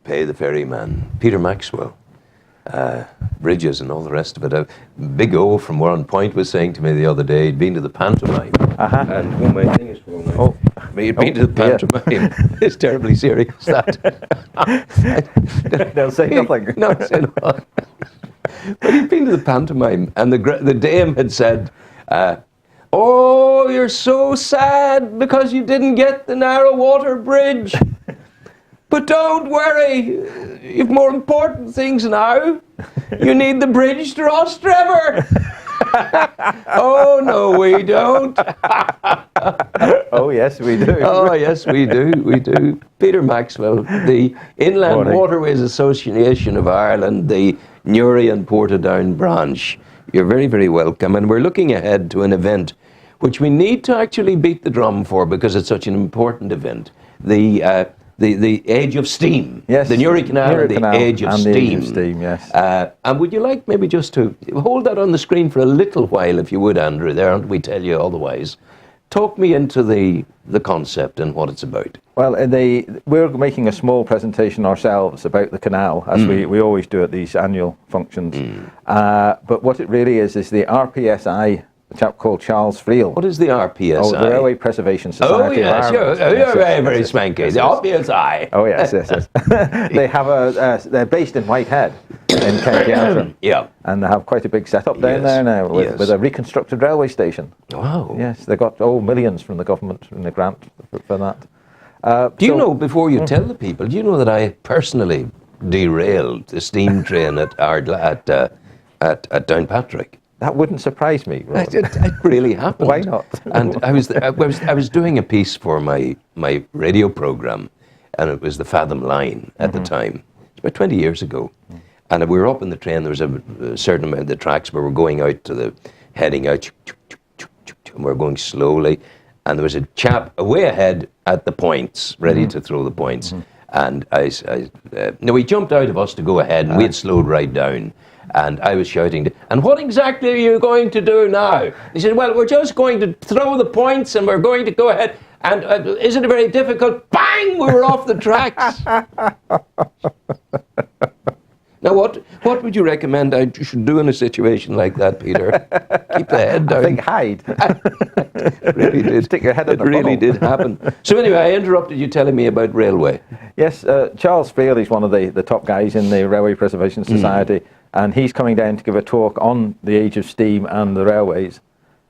Pay the Ferryman, Peter Maxwell, bridges and all the rest of it. Big O from Warren Point was saying to me the other day he'd been to the pantomime. And who my thing is for now. He'd been to the pantomime. It's terribly serious, that. They'll say nothing. No, say no. But he'd been to the pantomime, and the dame had said, "Oh, you're so sad because you didn't get the narrow water bridge. But don't worry, you've more important things now. You need the bridge to Rostrevor." "Oh, no, we don't." Oh, yes, we do. Oh, yes, we do. Peter Maxwell, the Inland Waterways Association of Ireland, the Newry and Portadown branch. You're very, very welcome. And we're looking ahead to an event which we need to actually beat the drum for because it's such an important event. The Age of Steam. Yes. The Newry Canal and the Age of Steam. The Age of Steam, yes. And would you like maybe just to hold that on the screen for a little while, if you would, Andrew? There, aren't we tell you otherwise. Talk me into the concept and what it's about. Well, we're making a small presentation ourselves about the canal, as we always do at these annual functions. But what it really is the RPSI, a chap called Charles Friel. What is the RPSI? Oh, the Railway Preservation Society. Oh, yes, you're very, very swanky. The RPSI. Oh, yes. They have they're based in Whitehead, in County Antrim. Yeah. And they have quite a big setup down there now with a reconstructed railway station. Wow. Yes, they got millions from the government in the grant for that. Do you know, before you tell the people, do you know that I personally derailed the steam train at Downpatrick? That wouldn't surprise me. It really happened. Why not? And I was doing a piece for my radio program, and it was the Fathom Line at the time. It's about 20 years ago. And we were up in the train. There was a certain amount of the tracks where we're going out heading out, and we're going slowly. And there was a chap way ahead at the points, ready to throw the points. And he jumped out of us to go ahead, and we had slowed right down. And I was shouting, "And what exactly are you going to do now?" He said, "Well, we're just going to throw the points and we're going to go ahead. And isn't it very difficult?" Bang! We were off the tracks. Now, what would you recommend I should do in a situation like that, Peter? Keep the head down. I think hide. It really did. Stick your head in the It really did happen. So anyway, I interrupted you telling me about railway. Yes, Charles Friel is one of the top guys in the Railway Preservation Society, and he's coming down to give a talk on the Age of Steam and the railways.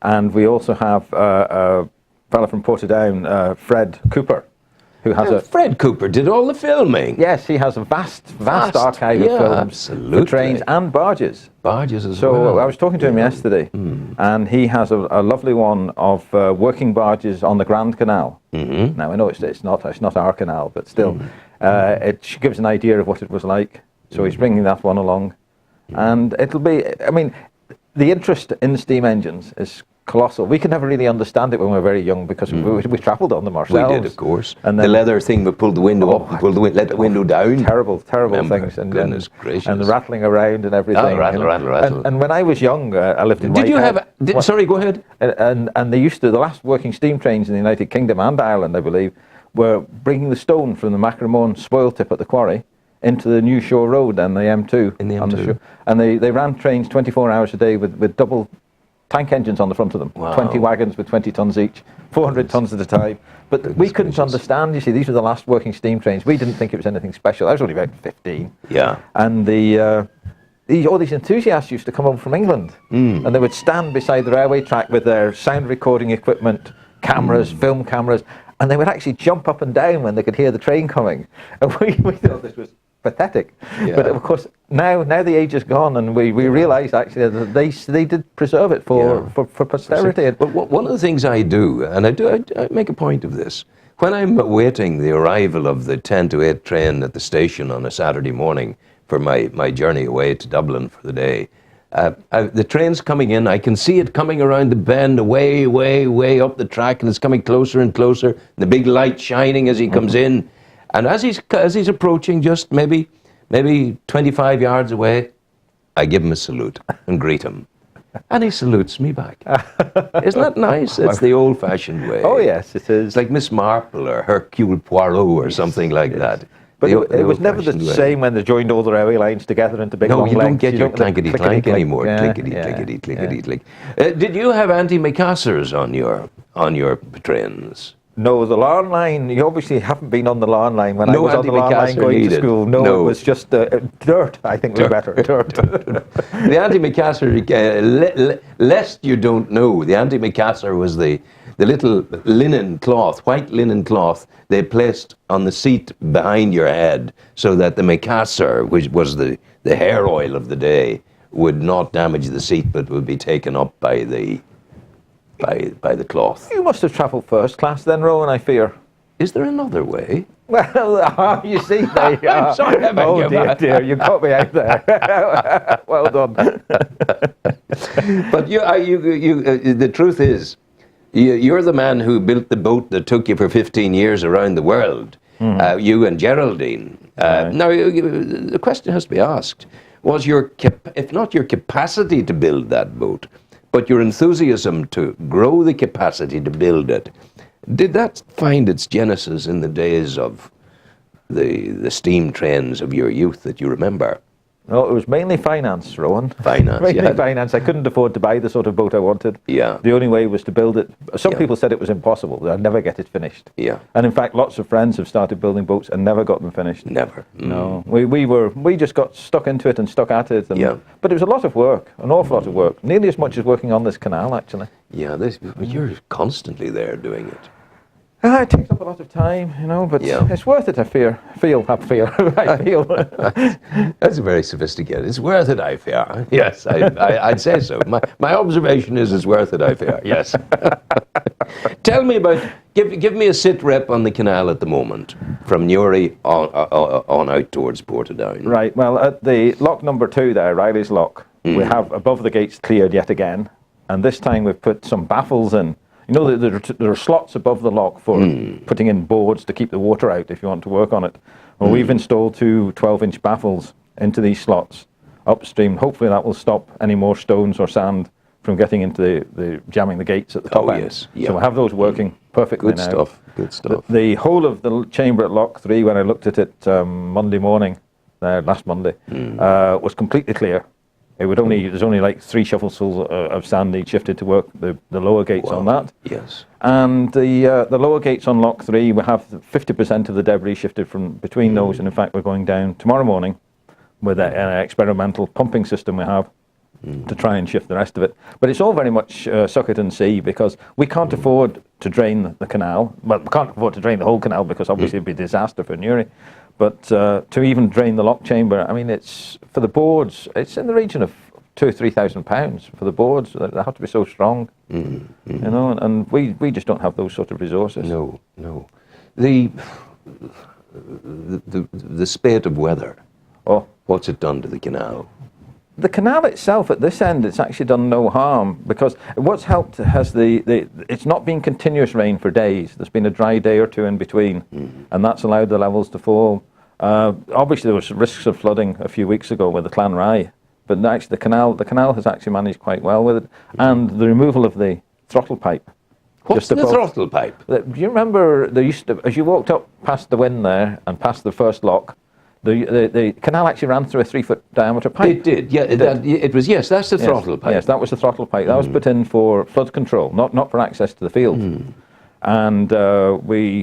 And we also have a fellow from Portadown, Fred Cooper, who has Fred Cooper did all the filming. Yes, he has a vast archive of films for trains and barges. Barges as well. So I was talking to him yesterday, and he has a lovely one of working barges on the Grand Canal. Now I know it's not our canal, but still, it gives an idea of what it was like. So he's bringing that one along, and it'll be. I mean, the interest in steam engines is colossal. We could never really understand it when we were very young because we travelled on them ourselves. We did, of course. And the leather thing that pulled the window up, let the window down. Terrible things. And goodness gracious. And the rattling around and everything. Oh, rattle. And when I was young, I lived in Did Whitehead. you have... sorry, go ahead. And they used to, the last working steam trains in the United Kingdom and Ireland, I believe, were bringing the stone from the Macramone spoil tip at the quarry into the New Shore Road and the M2. In the M2. On the shore. And they ran trains 24 hours a day with double tank engines on the front of them. Wow. 20 wagons with 20 tons each, 400 tons at a time. But we couldn't understand, you see, these were the last working steam trains. We didn't think it was anything special. I was only about 15. Yeah. And all these enthusiasts used to come over from England, and they would stand beside the railway track with their sound recording equipment, cameras, film cameras, and they would actually jump up and down when they could hear the train coming. And we thought this was pathetic. Yeah. But of course, now the age is gone, and we realise actually that they did preserve it for posterity. But one of the things I do, and I make a point of this, when I'm awaiting the arrival of the 10 to 8 train at the station on a Saturday morning for my journey away to Dublin for the day, the train's coming in, I can see it coming around the bend, way up the track, and it's coming closer and closer, the big light shining as he comes in. And as he's approaching, just maybe 25 yards away, I give him a salute and greet him. And he salutes me back. Isn't that nice? It's the old-fashioned way. Oh, yes, it is. It's like Miss Marple or Hercule Poirot or something like that. But The it was never the old-fashioned way. same when they joined all the railway lines together into big No, long you don't lengths. get your don't get the clankety clank clickety-click. anymore. Yeah, Clickety, yeah, clickety, clickety, yeah. click. Did you have antimacassars on your trains? No, the lawn line, you obviously haven't been on the lawn line when I No was on the lawn line antimacassar going needed. to school. No, No. it was just dirt, I think was better. Dirt. The antimacassar, lest you don't know, the antimacassar was the little linen cloth, white linen cloth they placed on the seat behind your head so that the macassar, which was the hair oil of the day, would not damage the seat but would be taken up by the cloth. You must have travelled first class then, Rowan, I fear. Is there another way? Well, you see, there you are. I'm sorry, I beg oh your dear, pardon. dear, you got me out there. Well done. But the truth is, you're the man who built the boat that took you for 15 years around the world. You and Geraldine. Right. Now, the question has to be asked: was if not your capacity to build that boat, but your enthusiasm to grow the capacity to build it, did that find its genesis in the days of the steam trains of your youth that you remember? No, it was mainly finance, Rowan. Finance, Mainly yeah. finance. I couldn't afford to buy the sort of boat I wanted. Yeah. The only way was to build it. Some Yeah. people said it was impossible, that I'd never get it finished. Yeah. And in fact, lots of friends have started building boats and never got them finished. Never. No, we just got stuck into it and stuck at it. And, Yeah. But it was a lot of work, an awful lot of work. Nearly as much as working on this canal, actually. Yeah, but you're constantly there doing it. It takes up a lot of time, but Yeah. it's worth it, I feel. I feel. That's very sophisticated. It's worth it, I fear. Yes, I'd say so. My observation is it's worth it, I fear. Yes. Tell me about, give me a sit rep on the canal at the moment, from Newry on out towards Portadown. Right, well, at the lock number 2 there, Riley's Lock, we have above the gates cleared yet again, and this time we've put some baffles in. There are slots above the lock for putting in boards to keep the water out if you want to work on it. Well, we've installed 2 12-inch baffles into these slots upstream. Hopefully that will stop any more stones or sand from getting into the jamming the gates at the top end. Yes. Yeah. So we'll have those working perfectly Good now. stuff. Good stuff. The whole of the chamber at Lock 3, when I looked at it Monday morning, last Monday, was completely clear. There's only like 3 shovelfuls of sand need shifted to work the lower gates on that. Yes. And the lower gates on Lock 3, we have 50% of the debris shifted from between those, and in fact we're going down tomorrow morning with an experimental pumping system we have to try and shift the rest of it. But it's all very much suck it and see, because we can't afford to drain the canal. Well, we can't afford to drain the whole canal because obviously it'd be a disaster for Newry. But to even drain the lock chamber, I mean, it's for the boards, it's in the region of £2,000 or £3,000 for the boards. They have to be so strong, and we just don't have those sort of resources. No. The spate of weather. Oh, What's it done to the canal? the canal itself at this end, it's actually done no harm, because what's helped has it's not been continuous rain for days. There's been a dry day or 2 in between, and that's allowed the levels to fall. Obviously, there was risks of flooding a few weeks ago with the Clanrye, but actually the canal has actually managed quite well with it, and the removal of the throttle pipe. What's the throttle pipe? Do you remember there used to, as you walked up past the wind there and past the first lock, the canal actually ran through a 3-foot diameter pipe? It did, yeah. It was, yes, that's the throttle pipe. Yes, that was the throttle pipe. That was put in for flood control, not for access to the field. And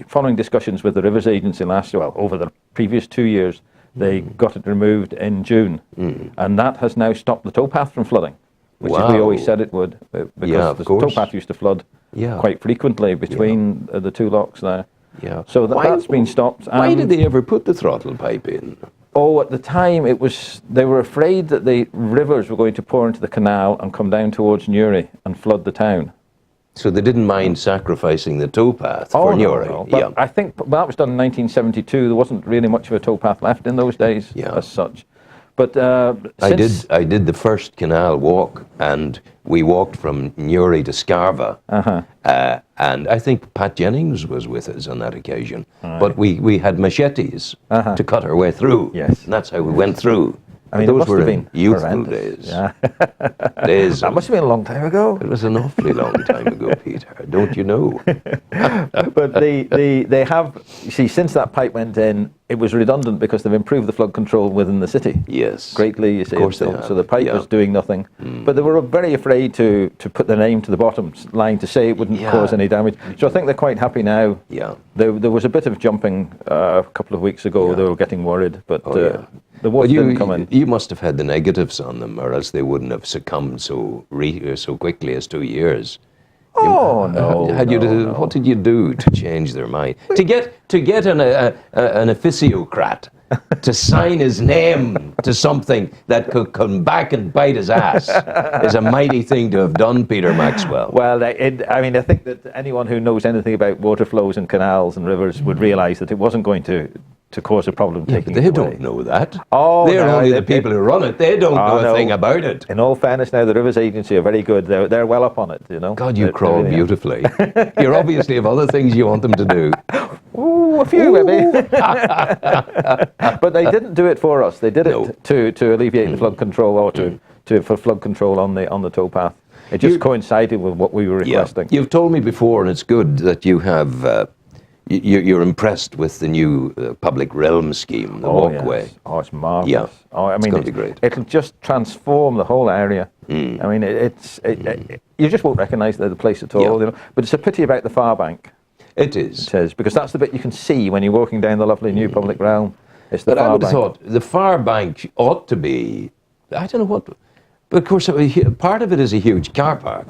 following discussions with the Rivers Agency over the previous 2 years, they got it removed in June. And that has now stopped the towpath from flooding, which is we always said it would, because the towpath used to flood quite frequently between the 2 locks there. Yeah. So that's been stopped. Why did they ever put the throttle pipe in? Oh, at the time they were afraid that the rivers were going to pour into the canal and come down towards Newry and flood the town. So they didn't mind sacrificing the towpath for Newry. No. But I think that was done in 1972. There wasn't really much of a towpath left in those days as such. But I did the first canal walk, and we walked from Newry to Scarva. And I think Pat Jennings was with us on that occasion. Right. But we had machetes to cut our way through. Yes. And that's how we went through. I mean, those it must were have been youthful horrendous. days. Yeah. Days That of- must have been a long time ago. It was an awfully long time ago, Peter. Don't you know? But they have, you see, since that pipe went in, it was redundant because they've improved the flood control within the city. Yes. Greatly, you see. Of course they So, have. so the pipe Yeah. was doing nothing. But they were very afraid to put their name to the bottom line to say it wouldn't Yeah. cause any damage. So I think they're quite happy now. Yeah. There was a bit of jumping a couple of weeks ago. Yeah. They were getting worried, but Oh, yeah. the But worst didn't come in. you must have had the negatives on them, or else they wouldn't have succumbed so quickly as 2 years. Oh, no. no. What did you do to change their mind? To get an officiocrat to sign his name to something that could come back and bite his ass is a mighty thing to have done, Peter Maxwell. Well, I mean, I think that anyone who knows anything about water flows and canals and rivers would realise that it wasn't going to cause a problem Yeah, taking but they it away. don't know that. Oh, they're no, only they- the people who run it. They don't know no. a thing about it. In all fairness, now the Rivers Agency are very good. They're well up on it, you know. God, you They're crawl really are. beautifully. You obviously have other things you want them to do. Ooh, a few maybe. But they didn't do it for us. They did No. it to alleviate the flood control or for flood control on the towpath. It just coincided with what we were requesting. You've told me before, and it's good that you have. You're impressed with the new public realm scheme, the walkway. Yes. Oh, it's marvelous. Yeah. Oh, I mean, gonna be great. It'll just transform the whole area. I mean, you just won't recognise the place at all. Yeah. You know? But it's a pity about the far bank. It is. It is, because that's the bit you can see when you're walking down the lovely new public realm. It's the But I far would have bank. thought the far bank ought to be. I don't know what. But of course, part of it is a huge car park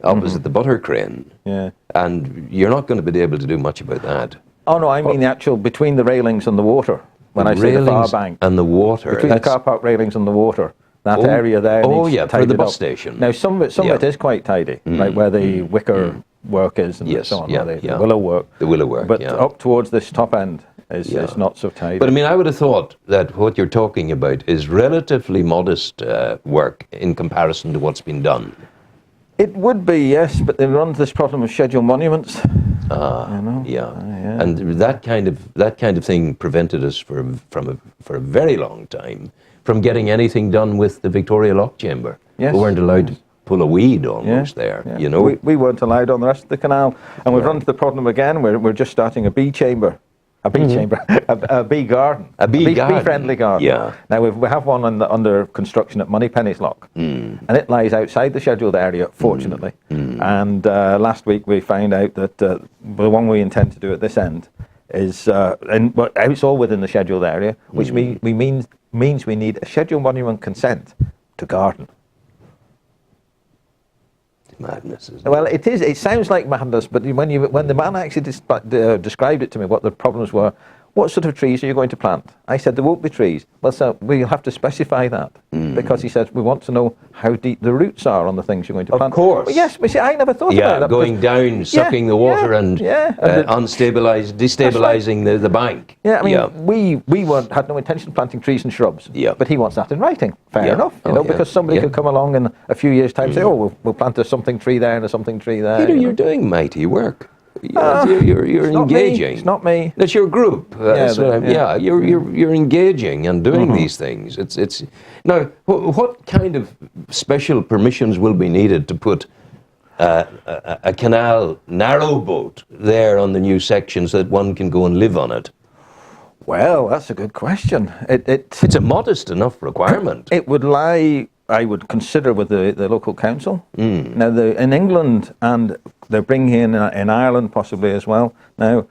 opposite the butter crane. Yeah. And you're not going to be able to do much about that. Oh no, I mean the actual between the railings and the water. When I say the far Railings bank, and the water. between the that's- car park railings and the water, that Oh, area there. oh, needs yeah, for tidied the bus up. station. Now some of it is quite tidy, right where the wicker work is and Yes, so on, yeah, or the yeah. willow work. The willow work, But yeah. up towards this top end is Yeah. not so tidy. But I mean, I would have thought that what you're talking about is relatively modest work in comparison to what's been done. It would be, yes, but they run into this problem of scheduled monuments. Ah, You know? yeah. yeah. And that kind of thing prevented us for a very long time from getting anything done with the Victoria Lock Chamber. Yes, We weren't allowed to pull a weed almost there, Yeah. you know. We weren't allowed on the rest of the canal, and we've run into the problem again. We're just starting a bee chamber, a bee garden, A bee garden. friendly garden. Yeah. Now we have one under construction at Moneypenny's Lock, and it lies outside the scheduled area, fortunately. And last week we found out that the one we intend to do at this end is, but it's all within the scheduled area, which means we need a scheduled monument consent to garden. Madness, isn't it? Well, it is. It sounds like madness, but when the man actually described it to me, what the problems were, what sort of trees are you going to plant? I said, there won't be trees. Well, so we'll have to specify that, because he said, we want to know how deep the roots are on the things you're going to Of plant. course. Well, yes, but see, I never thought about that. Going down, sucking the water and destabilizing the bank. Yeah, I mean, we had no intention of planting trees and shrubs. Yeah. But he wants that in writing. Fair Yeah. enough, Oh, you know, yeah. because somebody Yeah. could come along in a few years' time and say, oh, we'll plant a something tree there and a something tree there. Peter, you know. you're doing mighty work. You're It's not me. engaging. It's not me. That's your group. Yeah, You're engaging and doing these things. It's now. What kind of special permissions will be needed to put a canal narrowboat there on the new section so that one can go and live on it? Well, that's a good question. It's a modest enough requirement. It would lie, I would consider, with the local council. Now, in England, and they're bringing in Ireland possibly as well, now,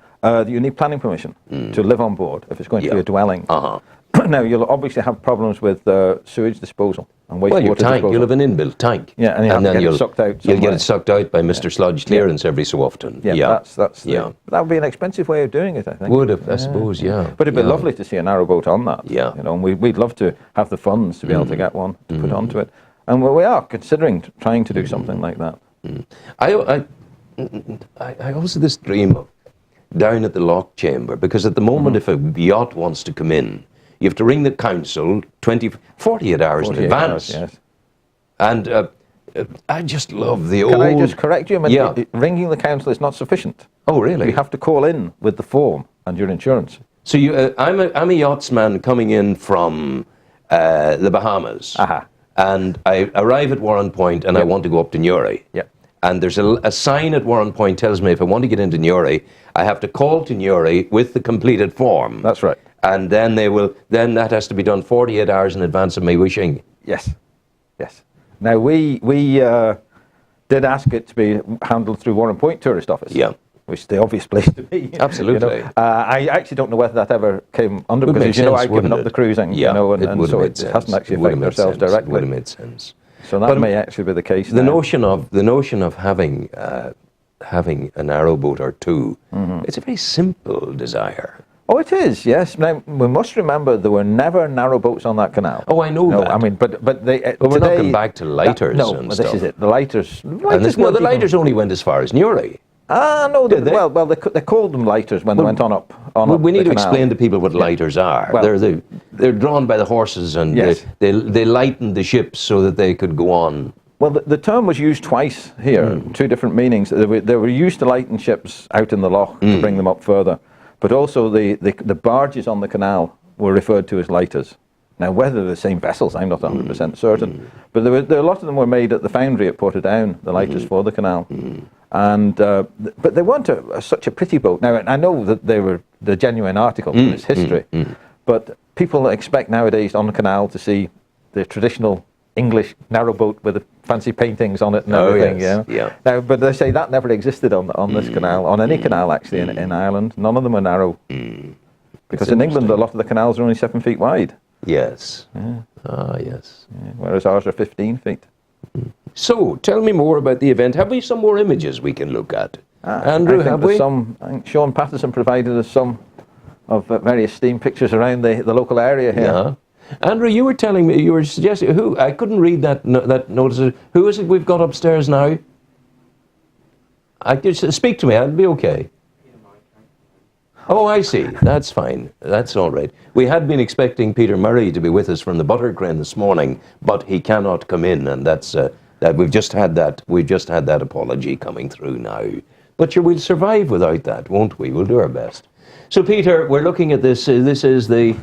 you need planning permission to live on board if it's going to be a dwelling. Uh-huh. Now, you'll obviously have problems with sewage disposal and wastewater Well, your tank, disposal. you'll have an inbuilt tank. Yeah, and you'll have to then get it sucked out You'll get somewhere. it sucked out by Mr. Sludge clearance every so often. Yeah, that's yeah. that would be an expensive way of doing it, I think. Would have, I suppose, yeah. But it'd be Yeah. lovely to see a narrowboat on that. Yeah. You know, and we'd love to have the funds to be able to get one to put onto it. And we are considering trying to do something like that. I also this dream of down at the lock chamber, because at the moment if a yacht wants to come in, you have to ring the council 48 hours in 48 advance. hours, yes. And I just love the Can old... I just correct you? I mean, Yeah. ringing the council is not sufficient. Oh, really? You have to call in with the form and your insurance. So I'm a yachtsman coming in from the Bahamas. And I arrive at Warren Point and I want to go up to Newry. And there's a sign at Warren Point tells me if I want to get into Newry, I have to call to Newry with the completed form. That's right. And then then that has to be done 48 hours in advance of my wishing. Yes. Now we did ask it to be handled through Warren Point Tourist Office. Which is the obvious place to be. Absolutely. You know? I actually don't know whether that ever came under, because as you know, I've given up the cruising. You know, and so it hasn't actually affected ourselves directly. It would have made sense. So that may actually be the case. The notion of having a narrowboat or two, it's a very simple desire. Oh, it is, yes. Now, we must remember there were never narrowboats on that canal. Oh, I know that. I mean, but they... But we're not going back to lighters no, and but stuff. this is it. The lighters... the lighters only went as far as Newry. No, well, they called them lighters when they went on up we need to canal. explain to people what lighters are. Well, they're drawn by the horses, and they lightened the ships so that they could go on. Well, the term was used twice here, two different meanings. They were used to lighten ships out in the loch to bring them up further, but also the barges on the canal were referred to as lighters. Now, whether they're the same vessels, I'm not 100% certain, but a lot of them were made at the foundry at Portadown, the lighters for the canal. And but they weren't such a pretty boat. Now, I know that they were the genuine article in its history, but people expect nowadays on the canal to see the traditional English narrowboat with the fancy paintings on it and everything. Now, but they say that never existed on this canal, on any canal actually in Ireland. None of them are narrow, because in England a lot of the canals are only 7 feet wide. Yes. Yes. Whereas ours are 15 feet. So, tell me more about the event. Have we some more images we can look at? Andrew, have we? I think Sean Patterson provided us some of various steam pictures around the local area here. Yeah. Andrew, you were telling me, you were suggesting, who, I couldn't read that notice. Who is it we've got upstairs now? Speak to me, I'd be okay. Oh, I see. That's fine. That's all right. We had been expecting Peter Murray to be with us from the Butter Crane this morning, but he cannot come in, and that's that we've just had that apology coming through now. But sure, we'll survive without that, won't we? We'll do our best. So, Peter, we're looking at this. This is the.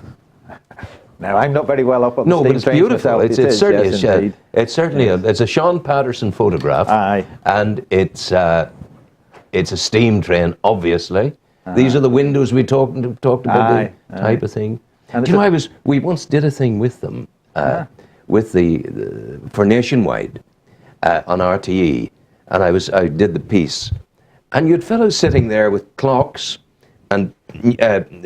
Now, I'm not very well up on the steam but it's trains beautiful. myself. It's certainly It's it's a Sean Patterson photograph. Aye. And it's a steam train, obviously. These are the windows we talked about, the type of thing. And do you know, we once did a thing with them, with for Nationwide on RTE, and I did the piece, and you had fellows sitting there with clocks and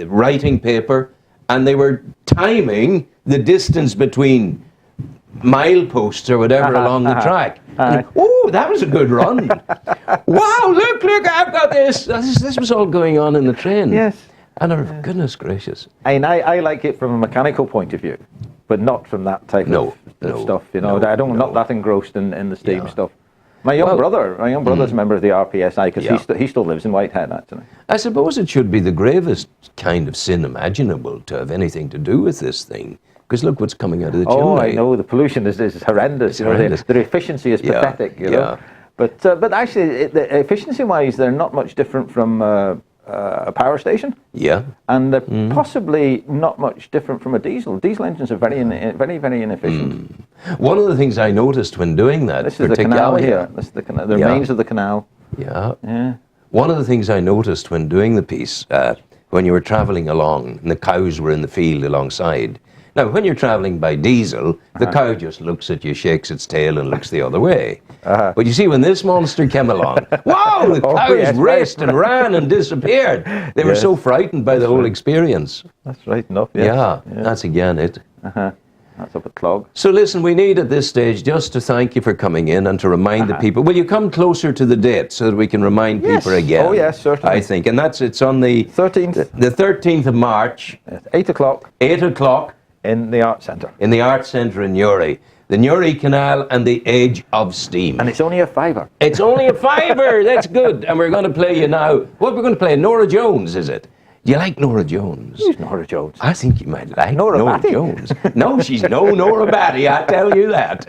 writing paper, and they were timing the distance between mileposts or whatever along the track. Oh, that was a good run. Wow, look, I've got this. This was all going on in the train. Yes. And goodness gracious. And I like it from a mechanical point of view, but not from that type of stuff. You know, not that engrossed in the steam stuff. My young brother's a member of the RPSI, because he still lives in Whitehead, actually. I suppose it should be the gravest kind of sin imaginable to have anything to do with this thing. Because look what's coming out of the chimney. Oh, I know, the pollution is horrendous. Horrendous. The efficiency is pathetic. You know? But actually, efficiency-wise, they're not much different from a power station. Yeah. And they're possibly not much different from a diesel. Diesel engines are very, very inefficient. One of the things I noticed when doing that, this is the canal here. This is the remains of the canal. Yeah. One of the things I noticed when doing the piece, when you were travelling along, and the cows were in the field alongside. Now, when you're travelling by diesel, the cow just looks at you, shakes its tail, and looks the other way. But you see, when this monster came along, wow, the cows raced and ran and disappeared. They were so frightened by the whole experience. That's right enough, yes. Yeah, that's again it. That's up at Clog. So listen, we need at this stage just to thank you for coming in and to remind the people. Will you come closer to the date so that we can remind people again? Oh yes, certainly. I think, and it's on the 13th. The 13th of March. At 8 o'clock. 8 o'clock. In the Arts Centre. In the Arts Centre in Newry. The Newry Canal and the Age of Steam. And it's only a £5. It's only a £5. That's good. And we're going to play you now. What we're going to play? Norah Jones, is it? Do you like Norah Jones? Who's Norah Jones? I think you might like Norah Jones. No, she's no Norah Batty, I tell you that.